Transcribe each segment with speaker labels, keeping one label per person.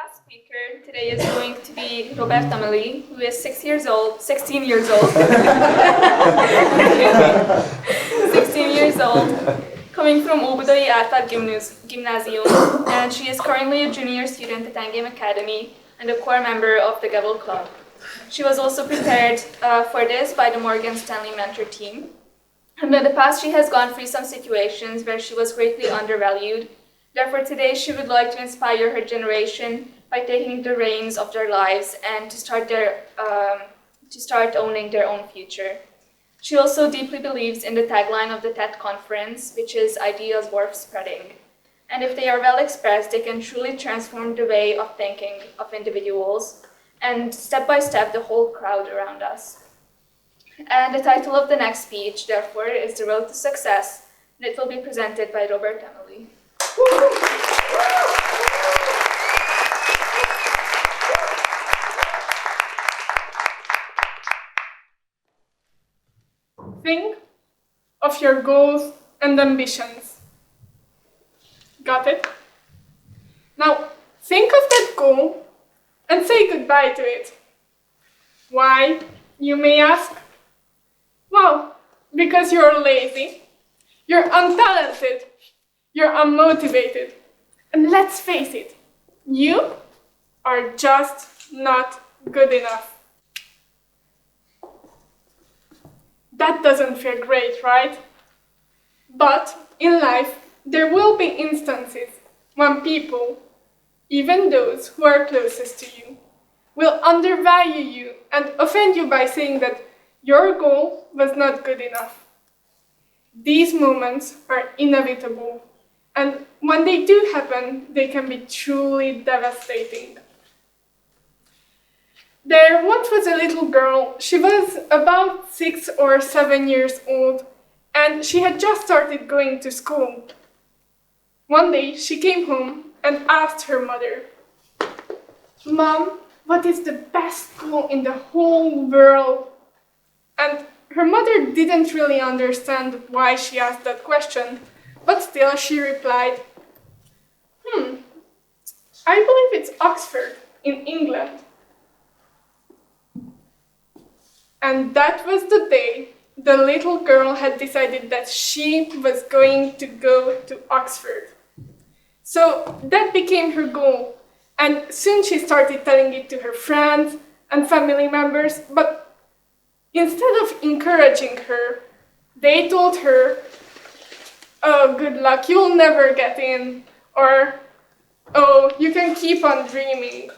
Speaker 1: last speaker today is going to be Amélie, who is 16 years old, 16 years old, coming from Óbudai Árpád Gymnasium, and she is currently a junior student at Engame Akadémia and a core member of the Gavel Club. She was also prepared for this by the Morgan Stanley Mentor team. And in the past, she has gone through some situations where she was greatly undervalued. Therefore, today she would like to inspire her generation by taking the reins of their lives and to start owning their own future. She also deeply believes in the tagline of the TED conference, which is ideas worth spreading. And if they are well expressed, they can truly transform the way of thinking of individuals and step by step the whole crowd around us. And the title of the next speech, therefore, is The Road to Success, and it will be presented by Amélie.
Speaker 2: Think of your goals and ambitions. Got it? Now, think of that goal and say goodbye to it. Why, you may ask? Well, because you're lazy, you're untalented, you're unmotivated, and let's face it, you are just not good enough. That doesn't feel great, right? But in life, there will be instances when people, even those who are closest to you, will undervalue you and offend you by saying that your goal was not good enough. These moments are inevitable, and when they do happen, they can be truly devastating. There once was a little girl. She was about 6 or 7 years old, and she had just started going to school. One day, she came home and asked her mother, "Mom, what is the best school in the whole world?" And her mother didn't really understand why she asked that question, but still she replied, I believe it's Oxford in England. And that was the day the little girl had decided that she was going to go to Oxford. So that became her goal, and soon she started telling it to her friends and family members, but instead of encouraging her, they told her, "Oh, good luck, you'll never get in," or, "Oh, you can keep on dreaming."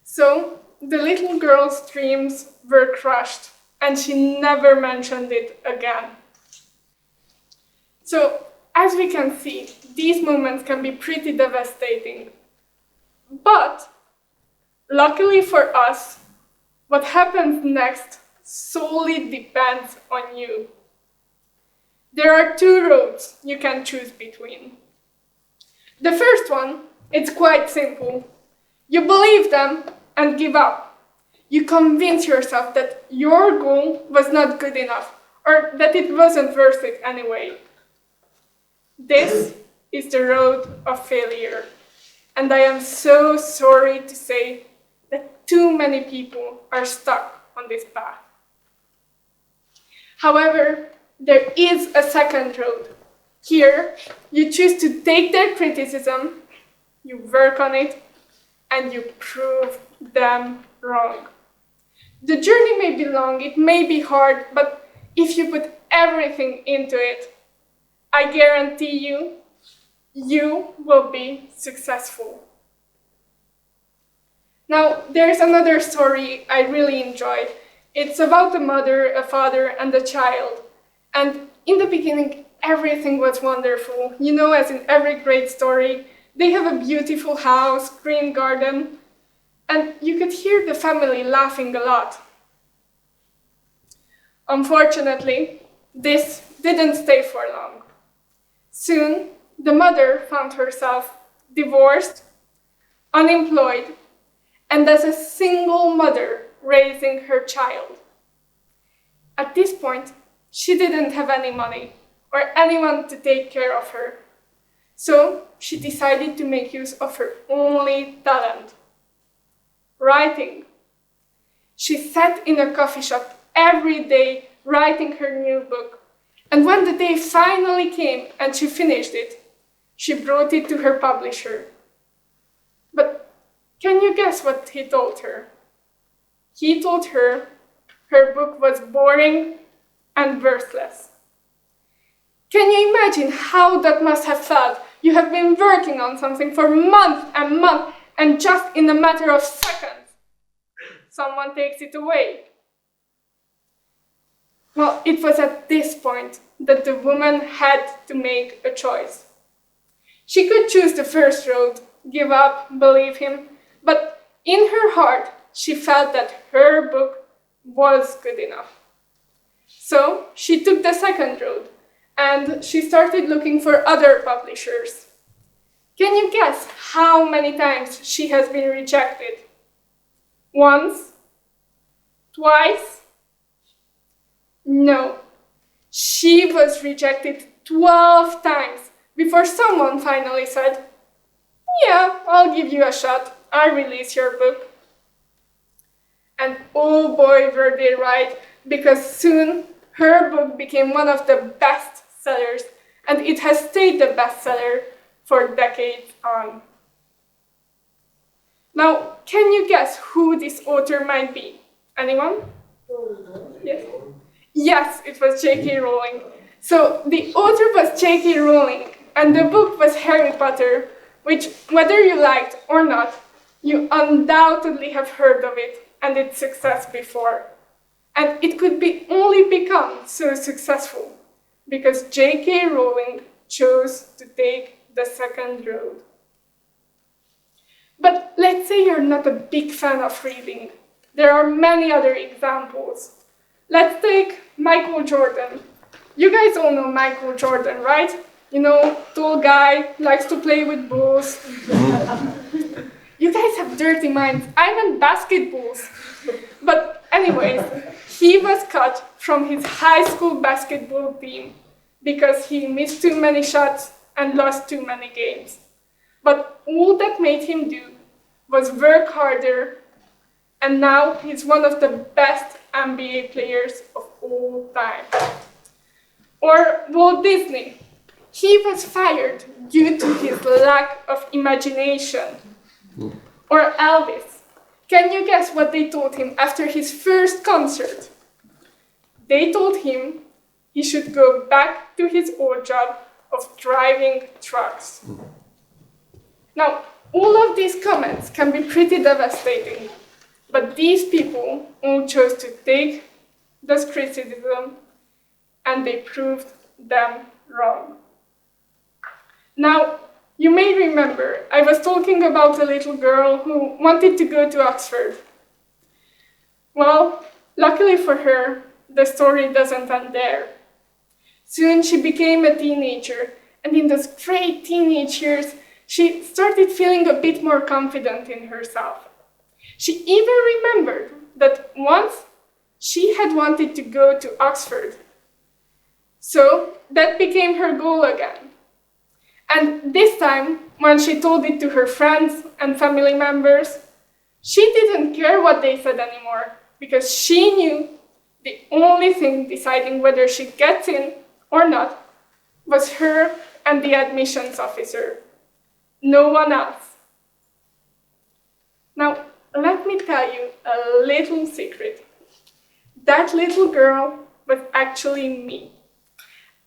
Speaker 2: So the little girl's dreams were crushed, and she never mentioned it again. So, as we can see, these moments can be pretty devastating. But, luckily for us, what happens next solely depends on you. There are 2 roads you can choose between. The first one, it's quite simple. You believe them and give up. You convince yourself that your goal was not good enough, or that it wasn't worth it anyway. This is the road of failure. And I am so sorry to say that too many people are stuck on this path. However, there is a second road. Here, you choose to take their criticism, you work on it, and you prove them wrong. The journey may be long, it may be hard, but if you put everything into it, I guarantee you, you will be successful. Now, there's another story I really enjoyed. It's about a mother, a father, and a child. And in the beginning, everything was wonderful. You know, as in every great story, they have a beautiful house, green garden, and you could hear the family laughing a lot. Unfortunately, this didn't stay for long. Soon, the mother found herself divorced, unemployed, and as a single mother raising her child. At this point, she didn't have any money or anyone to take care of her. So she decided to make use of her only talent, writing. She sat in a coffee shop every day writing her new book. And when the day finally came and she finished it, she brought it to her publisher. But can you guess what he told her? He told her her book was boring and worthless. Can you imagine how that must have felt? You have been working on something for months and months, and just in a matter of seconds, someone takes it away. Well, it was at this point that the woman had to make a choice. She could choose the first road, give up, believe him, but in her heart, she felt that her book was good enough. So she took the second road, and she started looking for other publishers. Can you guess how many times she has been rejected? Once? Twice? No. She was rejected 12 times before someone finally said, "Yeah, I'll give you a shot. I'll release your book." And oh boy, were they right, because soon her book became one of the best sellers, and it has stayed the bestseller for decades on. Now, can you guess who this author might be? Anyone? Yes? Yes, it was J.K. Rowling. So the author was J.K. Rowling, and the book was Harry Potter, which, whether you liked or not, you undoubtedly have heard of it and its success before. And it could be only become so successful because J.K. Rowling chose to take the second road. But let's say you're not a big fan of reading. There are many other examples. Let's take Michael Jordan. You guys all know Michael Jordan, right? You know, tall guy, likes to play with balls. You guys have dirty minds. I meant basketballs. But anyways, he was cut from his high school basketball team because he missed too many shots and lost too many games. But all that made him do was work harder, and now he's one of the best NBA players of all time. Or Walt Disney. He was fired due to his lack of imagination. Or Elvis. Can you guess what they told him after his first concert? They told him he should go back to his old job of driving trucks. Now, all of these comments can be pretty devastating, but these people all chose to take this criticism, and they proved them wrong. Now, you may remember I was talking about a little girl who wanted to go to Oxford. Well, luckily for her, the story doesn't end there. Soon she became a teenager, and in those great teenage years, she started feeling a bit more confident in herself. She even remembered that once she had wanted to go to Oxford. So that became her goal again. And this time, when she told it to her friends and family members, she didn't care what they said anymore, because she knew the only thing deciding whether she gets in or not was her and the admissions officer. No one else. Now, let me tell you a little secret. That little girl was actually me.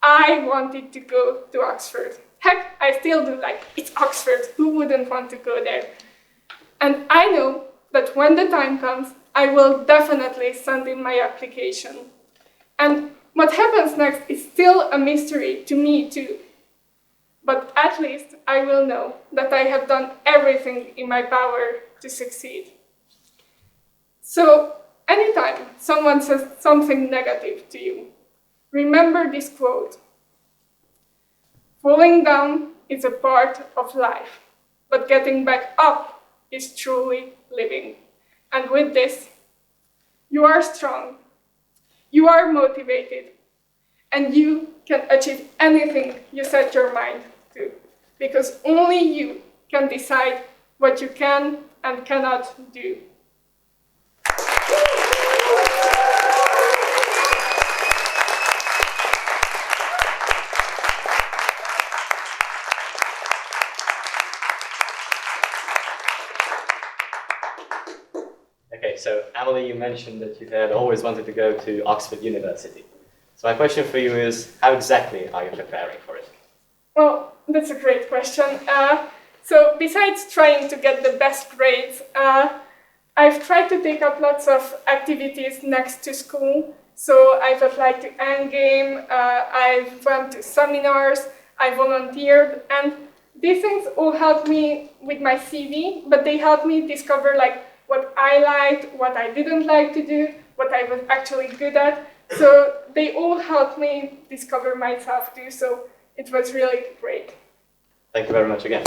Speaker 2: I wanted to go to Oxford. Heck, I still do, like, it's Oxford, who wouldn't want to go there? And I know that when the time comes, I will definitely send in my application. And what happens next is still a mystery to me too. But at least I will know that I have done everything in my power to succeed. So, anytime someone says something negative to you, remember this quote. Falling down is a part of life, but getting back up is truly living. And with this, you are strong, you are motivated, and you can achieve anything you set your mind to. because only you can decide what you can and cannot do.
Speaker 3: Okay, so Amélie, you mentioned that you had always wanted to go to Oxford University. So my question for you is, how exactly are you preparing for it?
Speaker 2: Well, that's a great question. So besides trying to get the best grades, I've tried to take up lots of activities next to school. So I've applied to Engame, I've went to seminars, I volunteered, and these things all helped me with my CV, but they helped me discover like what I liked, what I didn't like to do, what I was actually good at. So they all helped me discover myself too, so it was really great.
Speaker 3: Thank you very much again.